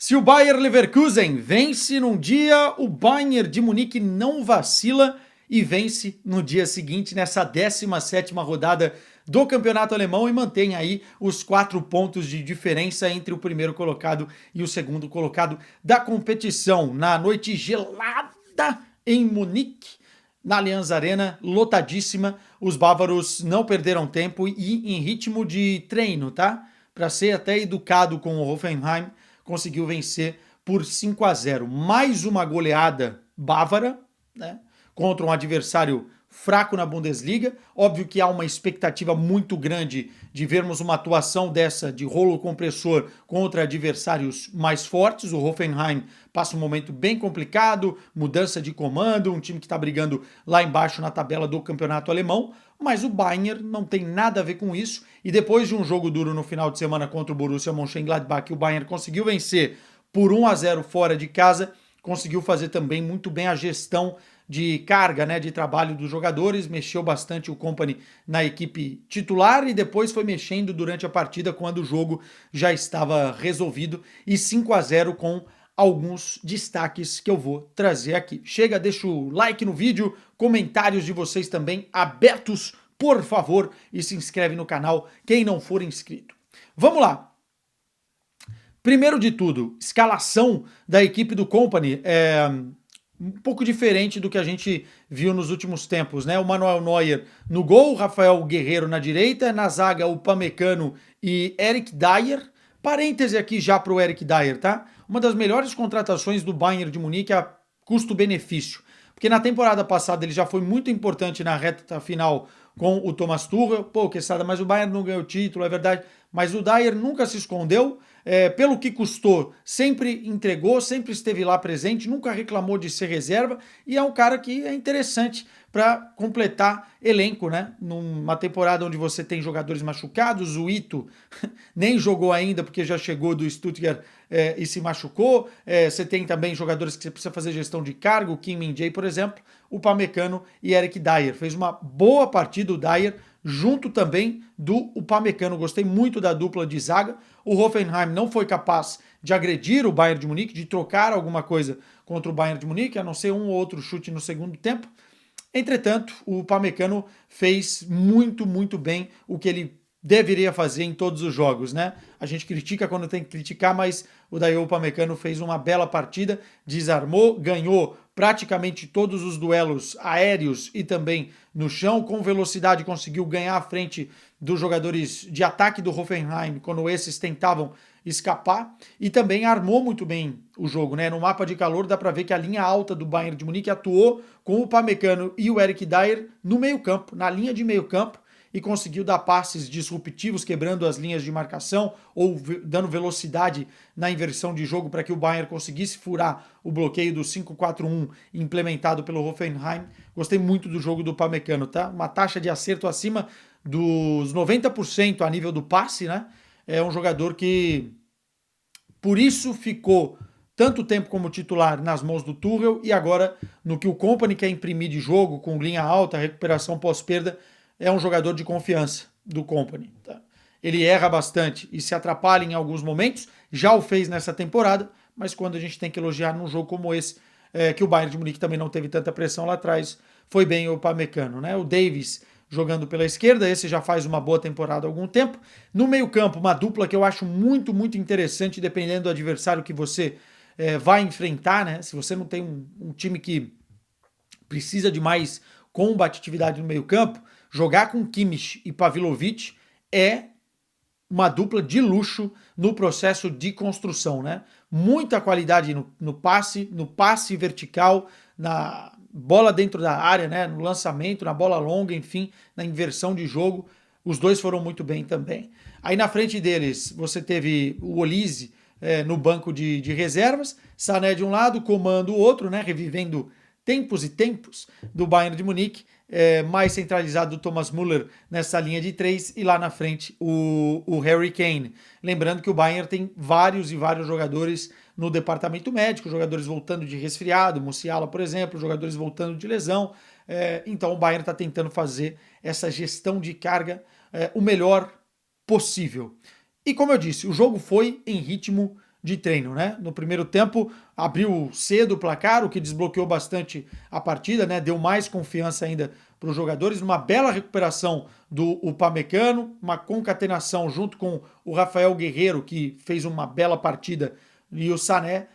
Se o Bayer Leverkusen vence num dia, o Bayern de Munique não vacila e vence no dia seguinte, nessa 17ª rodada do campeonato alemão, e mantém aí os 4 pontos de diferença entre o primeiro colocado e o segundo colocado da competição. Na noite gelada em Munique, na Allianz Arena, lotadíssima, os bávaros não perderam tempo e em ritmo de treino, tá? Para ser até educado com o Hoffenheim, conseguiu vencer por 5-0. Mais uma goleada bávara, né? Contra um adversário fraco na Bundesliga. Óbvio que há uma expectativa muito grande de vermos uma atuação dessa de rolo compressor contra adversários mais fortes. O Hoffenheim passa um momento bem complicado, mudança de comando, um time que está brigando lá embaixo na tabela do campeonato alemão, mas o Bayern não tem nada a ver com isso, e depois de um jogo duro no final de semana contra o Borussia Mönchengladbach, que o Bayern conseguiu vencer por 1-0 fora de casa, conseguiu fazer também muito bem a gestão de carga, né, de trabalho dos jogadores, mexeu bastante o Kompany na equipe titular e depois foi mexendo durante a partida quando o jogo já estava resolvido, e 5-0 com alguns destaques que eu vou trazer aqui. Chega, deixa o like no vídeo, comentários de vocês também abertos, por favor, e se inscreve no canal quem não for inscrito. Vamos lá! Primeiro de tudo, escalação da equipe do Kompany é um pouco diferente do que a gente viu nos últimos tempos, né? O Manuel Neuer no gol, o Rafael Guerreiro na direita, na zaga o Pamecano e Eric Dier. Parêntese aqui já para o Eric Dier, tá? Uma das melhores contratações do Bayern de Munique a custo-benefício, porque na temporada passada ele já foi muito importante na reta final com o Thomas Tuchel. Pô, quesada, mas o Bayern não ganhou o título, é verdade, mas o Dier nunca se escondeu, pelo que custou, sempre entregou, sempre esteve lá presente, nunca reclamou de ser reserva, e é um cara que é interessante para completar elenco, né? Numa temporada onde você tem jogadores machucados, o Ito nem jogou ainda porque já chegou do Stuttgart e se machucou. Você tem também jogadores que você precisa fazer gestão de cargo, o Kim Min-jae, por exemplo, o Pamecano e Eric Dier. Fez uma boa partida o Dier, junto também do Upamecano. Gostei muito da dupla de zaga. O Hoffenheim não foi capaz de agredir o Bayern de Munique, de trocar alguma coisa contra o Bayern de Munique, a não ser um ou outro chute no segundo tempo. Entretanto, o Upamecano fez muito bem o que ele deveria fazer em todos os jogos, né? A gente critica quando tem que criticar, mas o Dayot Upamecano fez uma bela partida, desarmou, ganhou praticamente todos os duelos aéreos e também no chão, com velocidade conseguiu ganhar à frente dos jogadores de ataque do Hoffenheim quando esses tentavam escapar, e também armou muito bem o jogo, né? No mapa de calor dá para ver que a linha alta do Bayern de Munique atuou com o Upamecano e o Eric Dier no meio-campo, na linha de meio-campo, e conseguiu dar passes disruptivos, quebrando as linhas de marcação ou dando velocidade na inversão de jogo para que o Bayern conseguisse furar o bloqueio do 5-4-1 implementado pelo Hoffenheim. Gostei muito do jogo do Upamecano, tá? Uma taxa de acerto acima dos 90% a nível do passe, né? É um jogador que, por isso, ficou tanto tempo como titular nas mãos do Tuchel, e agora, no que o Kompany quer imprimir de jogo, com linha alta, recuperação pós-perda, é um jogador de confiança do Kompany. Tá? Ele erra bastante e se atrapalha em alguns momentos, já o fez nessa temporada, mas quando a gente tem que elogiar num jogo como esse, que o Bayern de Munique também não teve tanta pressão lá atrás, foi bem o Upamecano, né? O Davies jogando pela esquerda, esse já faz uma boa temporada há algum tempo. No meio-campo, uma dupla que eu acho muito interessante, dependendo do adversário que você vai enfrentar, né? Se você não tem um time que precisa de mais combatividade no meio-campo, jogar com Kimmich e Pavlovic é uma dupla de luxo no processo de construção, né? Muita qualidade no passe vertical, na bola dentro da área, né? No lançamento, na bola longa, enfim, na inversão de jogo. Os dois foram muito bem também. Aí na frente deles você teve o Olise no banco de reservas, Sané de um lado, Coman do outro, né? Revivendo tempos e tempos do Bayern de Munique, mais centralizado do Thomas Müller nessa linha de 3, e lá na frente o Harry Kane. Lembrando que o Bayern tem vários jogadores no departamento médico, jogadores voltando de resfriado, Musiala, por exemplo, jogadores voltando de lesão. Então o Bayern está tentando fazer essa gestão de carga o melhor possível. E como eu disse, o jogo foi em ritmo de treino, né? No primeiro tempo abriu cedo o placar, o que desbloqueou bastante a partida, né? Deu mais confiança ainda para os jogadores, uma bela recuperação do Upamecano, uma concatenação junto com o Rafael Guerreiro, que fez uma bela partida, e o Sané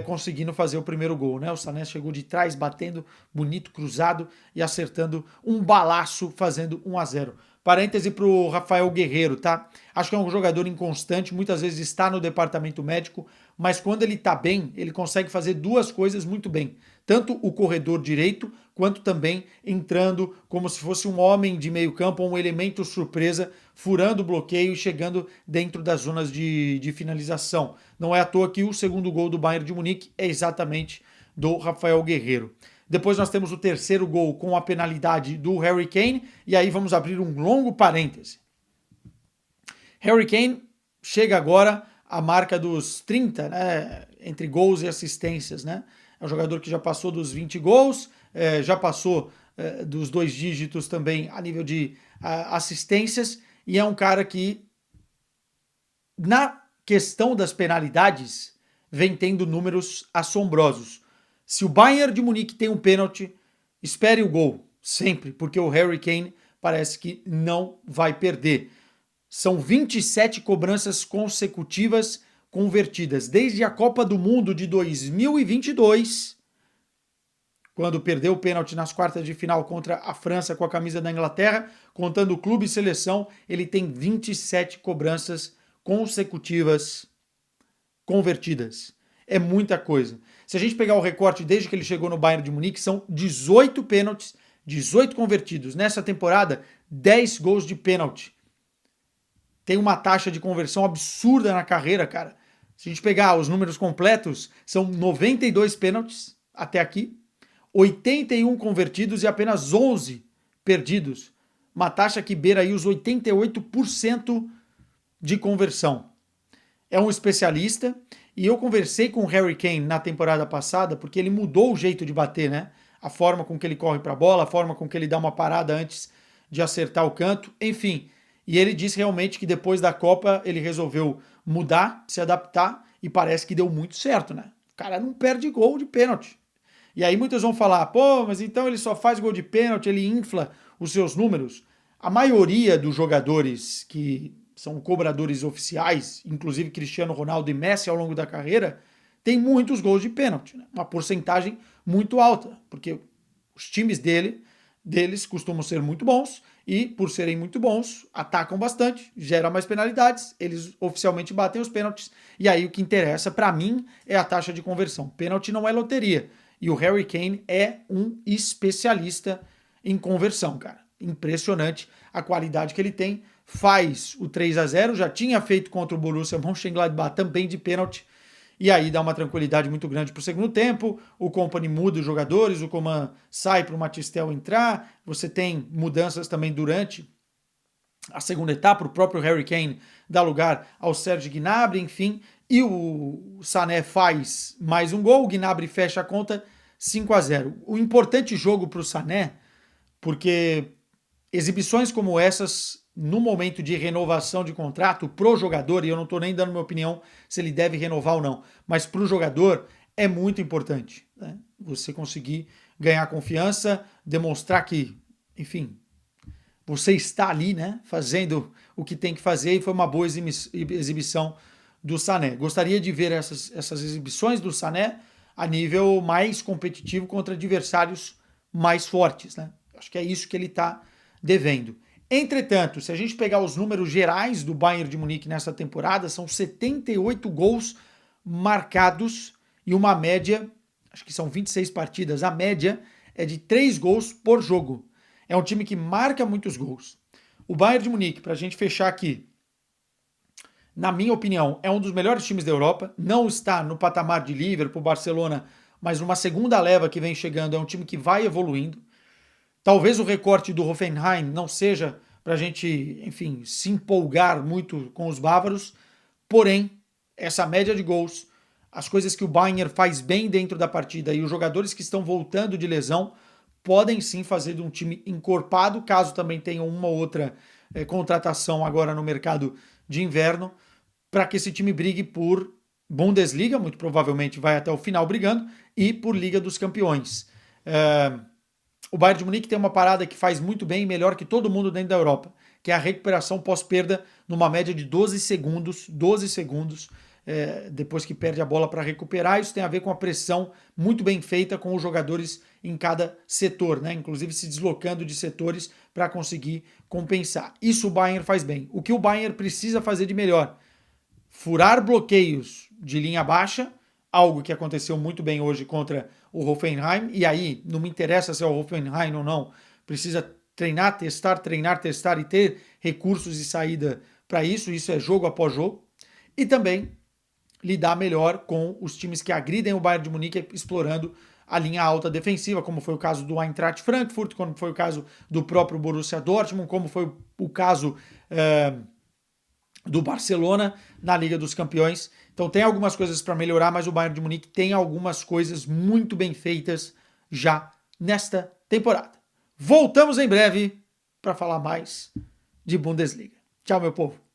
conseguindo fazer o primeiro gol, né? O Sané chegou de trás, batendo, bonito, cruzado e acertando um balaço, fazendo 1-0. Parêntese para o Rafael Guerreiro, tá? Acho que é um jogador inconstante, muitas vezes está no departamento médico, mas quando ele tá bem, ele consegue fazer duas coisas muito bem. Tanto o corredor direito, quanto também entrando como se fosse um homem de meio campo, um elemento surpresa, furando o bloqueio e chegando dentro das zonas de finalização. Não é à toa que o segundo gol do Bayern de Munique é exatamente do Rafael Guerreiro. Depois nós temos o terceiro gol com a penalidade do Harry Kane, e aí vamos abrir um longo parêntese. Harry Kane chega agora à marca dos 30, né, entre gols e assistências, né? É um jogador que já passou dos 20 gols, já passou dos 2 dígitos também a nível de assistências, e é um cara que, na questão das penalidades, vem tendo números assombrosos. Se o Bayern de Munique tem um pênalti, espere o gol, sempre, porque o Harry Kane parece que não vai perder. São 27 cobranças consecutivas convertidas, desde a Copa do Mundo de 2022, quando perdeu o pênalti nas quartas de final contra a França com a camisa da Inglaterra, contando o clube e seleção, ele tem 27 cobranças consecutivas convertidas. É muita coisa. Se a gente pegar o recorte desde que ele chegou no Bayern de Munique, são 18 pênaltis, 18 convertidos. Nessa temporada, 10 gols de pênalti. Tem uma taxa de conversão absurda na carreira, cara. Se a gente pegar os números completos, são 92 pênaltis até aqui, 81 convertidos e apenas 11 perdidos. Uma taxa que beira aí os 88% de conversão. É um especialista, e eu conversei com o Harry Kane na temporada passada, porque ele mudou o jeito de bater, né? A forma com que ele corre para a bola, a forma com que ele dá uma parada antes de acertar o canto, enfim. E ele disse realmente que depois da Copa ele resolveu mudar, se adaptar, e parece que deu muito certo, né? O cara não perde gol de pênalti. E aí muitos vão falar, pô, mas então ele só faz gol de pênalti, ele infla os seus números. A maioria dos jogadores que são cobradores oficiais, inclusive Cristiano Ronaldo e Messi ao longo da carreira, tem muitos gols de pênalti, né? Uma porcentagem muito alta, porque os times deles costumam ser muito bons e, por serem muito bons, atacam bastante, geram mais penalidades, eles oficialmente batem os pênaltis, e aí o que interessa para mim é a taxa de conversão. Pênalti não é loteria, e o Harry Kane é um especialista em conversão, cara. Impressionante a qualidade que ele tem. Faz o 3-0, já tinha feito contra o Borussia Mönchengladbach também de pênalti, e aí dá uma tranquilidade muito grande para o segundo tempo. O Kompany muda os jogadores, o Coman sai para o Matistel entrar, você tem mudanças também durante a segunda etapa, o próprio Harry Kane dá lugar ao Serge Gnabry, enfim, e o Sané faz mais um gol, o Gnabry fecha a conta 5-0. O importante jogo para o Sané, porque exibições como essas, no momento de renovação de contrato, pro jogador, e eu não estou nem dando minha opinião se ele deve renovar ou não, mas pro jogador é muito importante, né? Você conseguir ganhar confiança, demonstrar que, enfim, você está ali, né, fazendo o que tem que fazer, e foi uma boa exibição do Sané. Gostaria de ver essas exibições do Sané a nível mais competitivo contra adversários mais fortes, né? Acho que é isso que ele está devendo. Entretanto, se a gente pegar os números gerais do Bayern de Munique nessa temporada, são 78 gols marcados e uma média, acho que são 26 partidas, a média é de 3 gols por jogo. É um time que marca muitos gols. O Bayern de Munique, para a gente fechar aqui, na minha opinião, é um dos melhores times da Europa, não está no patamar de Liverpool, Barcelona, mas numa segunda leva que vem chegando, é um time que vai evoluindo. Talvez o recorte do Hoffenheim não seja para a gente, enfim, se empolgar muito com os bávaros, porém, essa média de gols, as coisas que o Bayern faz bem dentro da partida e os jogadores que estão voltando de lesão podem sim fazer de um time encorpado, caso também tenham uma ou outra contratação agora no mercado de inverno, para que esse time brigue por Bundesliga, muito provavelmente vai até o final brigando, e por Liga dos Campeões. O Bayern de Munique tem uma parada que faz muito bem e melhor que todo mundo dentro da Europa, que é a recuperação pós-perda numa média de 12 segundos, depois que perde a bola para recuperar. Isso tem a ver com a pressão muito bem feita com os jogadores em cada setor, né? Inclusive se deslocando de setores para conseguir compensar. Isso o Bayern faz bem. O que o Bayern precisa fazer de melhor? Furar bloqueios de linha baixa, algo que aconteceu muito bem hoje contra o Hoffenheim, e aí não me interessa se é o Hoffenheim ou não, precisa treinar, testar e ter recursos de saída para isso, isso é jogo após jogo, e também lidar melhor com os times que agridem o Bayern de Munique explorando a linha alta defensiva, como foi o caso do Eintracht Frankfurt, como foi o caso do próprio Borussia Dortmund, como foi o caso do Barcelona na Liga dos Campeões. Então tem algumas coisas para melhorar, mas o Bayern de Munique tem algumas coisas muito bem feitas já nesta temporada. Voltamos em breve para falar mais de Bundesliga. Tchau, meu povo.